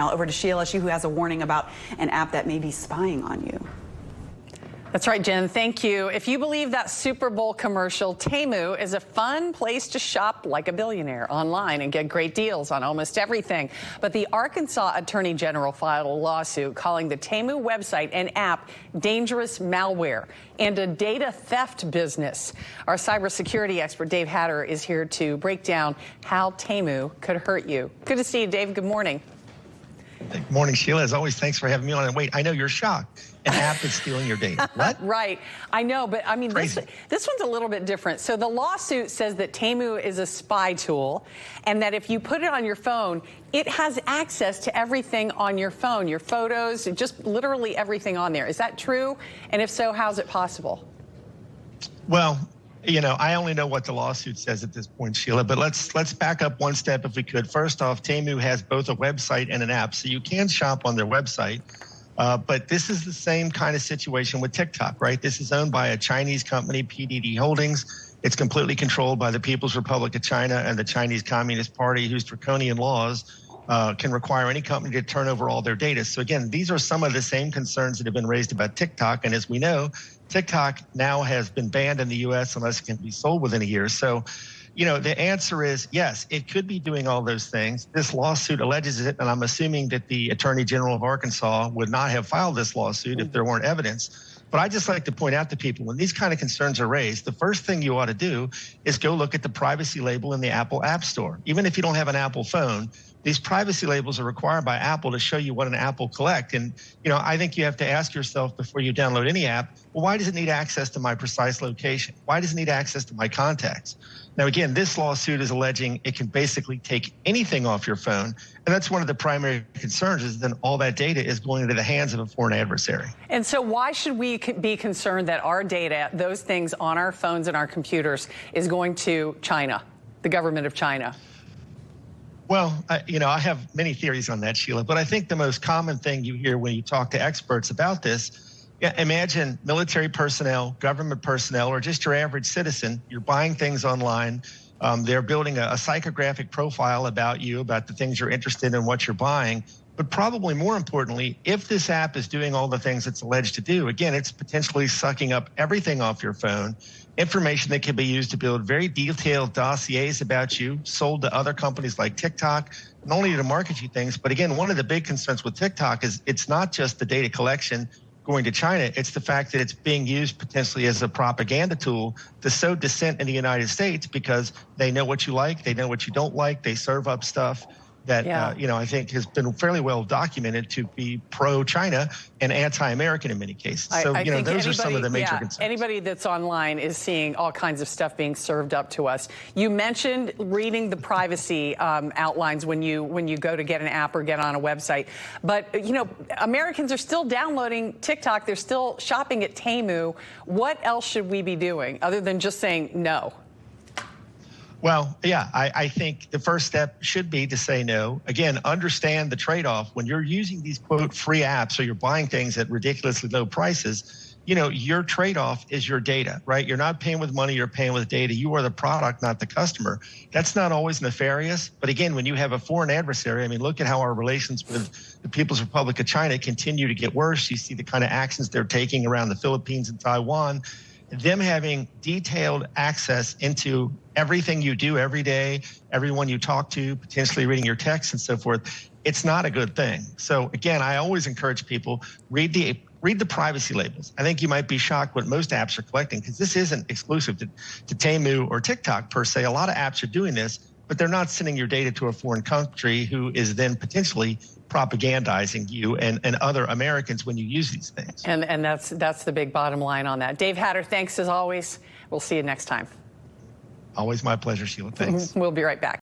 Now over to Sheila, who has a warning about an app that may be spying on you. That's right, Jen. Thank you. If you believe that Super Bowl commercial, Temu is a fun place to shop like a billionaire online and get great deals on almost everything. But the Arkansas Attorney General filed a lawsuit calling the Temu website and app dangerous malware and a data theft business. Our cybersecurity expert, Dave Hatter, is here to break down how Temu could hurt you. Good to see you, Dave. Good morning. Good morning, Sheila. As always, thanks for having me on. And wait, I know you're shocked. An app is stealing your data. What? Right. I know, but I mean, this one's a little bit different. So the lawsuit says that Temu is a spy tool and that if you put it on your phone, it has access to everything on your phone, your photos, just literally everything on there. Is that true? And if so, how's it possible? Well, you know, I only know what the lawsuit says at this point, Sheila, but let's back up one step if we could. First off, Temu has both a website and an app, so you can shop on their website. But this is the same kind of situation with TikTok, right? This is owned by a Chinese company, PDD Holdings. It's completely controlled by the People's Republic of China and the Chinese Communist Party, whose draconian laws can require any company to turn over all their data. So again, these are some of the same concerns that have been raised about TikTok. And as we know, TikTok now has been banned in the U.S. unless it can be sold within a year. So, you know, the answer is yes, it could be doing all those things. This lawsuit alleges it, and I'm assuming that the Attorney General of Arkansas would not have filed this lawsuit if there weren't evidence. But I just like to point out to people, when these kind of concerns are raised, the first thing you ought to do is go look at the privacy label in the Apple App Store. Even if you don't have an Apple phone, these privacy labels are required by Apple to show you what an app will collect. And, you know, I think you have to ask yourself before you download any app, well, why does it need access to my precise location? Why does it need access to my contacts? Now, again, this lawsuit is alleging it can basically take anything off your phone. And that's one of the primary concerns, is then all that data is going into the hands of a foreign adversary. And so why should we be concerned that our data, those things on our phones and our computers, is going to China, the government of China? Well, you know, I have many theories on that, Sheila, but I think the most common thing you hear when you talk to experts about this, imagine military personnel, government personnel, or just your average citizen. You're buying things online. They're building a psychographic profile about you, about the things you're interested in, what you're buying. But probably more importantly, if this app is doing all the things it's alleged to do, again, it's potentially sucking up everything off your phone, information that can be used to build very detailed dossiers about you, sold to other companies like TikTok, not only to market you things, but again, one of the big concerns with TikTok is it's not just the data collection going to China, it's the fact that it's being used potentially as a propaganda tool to sow dissent in the United States, because they know what you like, they know what you don't like, they serve up stuff that, you know, I think has been fairly well documented to be pro-China and anti-American in many cases. So, you know, those are some of the major concerns. Anybody that's online is seeing all kinds of stuff being served up to us. You mentioned reading the privacy outlines when you go to get an app or get on a website. But, you know, Americans are still downloading TikTok. They're still shopping at Temu. What else should we be doing other than just saying no? Well, yeah, I think the first step should be to say no. Again, understand the trade-off. When you're using these, quote, free apps, or you're buying things at ridiculously low prices, you know, your trade-off is your data, right? You're not paying with money, you're paying with data. You are the product, not the customer. That's not always nefarious. But again, when you have a foreign adversary, I mean, look at how our relations with the People's Republic of China continue to get worse. You see the kind of actions they're taking around the Philippines and Taiwan. Them having detailed access into everything you do every day, everyone you talk to, potentially reading your texts and so forth, it's not a good thing. So again, I always encourage people, read the privacy labels. I think you might be shocked what most apps are collecting, because this isn't exclusive to Temu or TikTok per se. A lot of apps are doing this, but they're not sending your data to a foreign country who is then potentially propagandizing you and other Americans when you use these things. And that's the big bottom line on that. Dave Hatter, thanks as always. We'll see you next time. Always my pleasure, Sheila. Thanks. We'll be right back.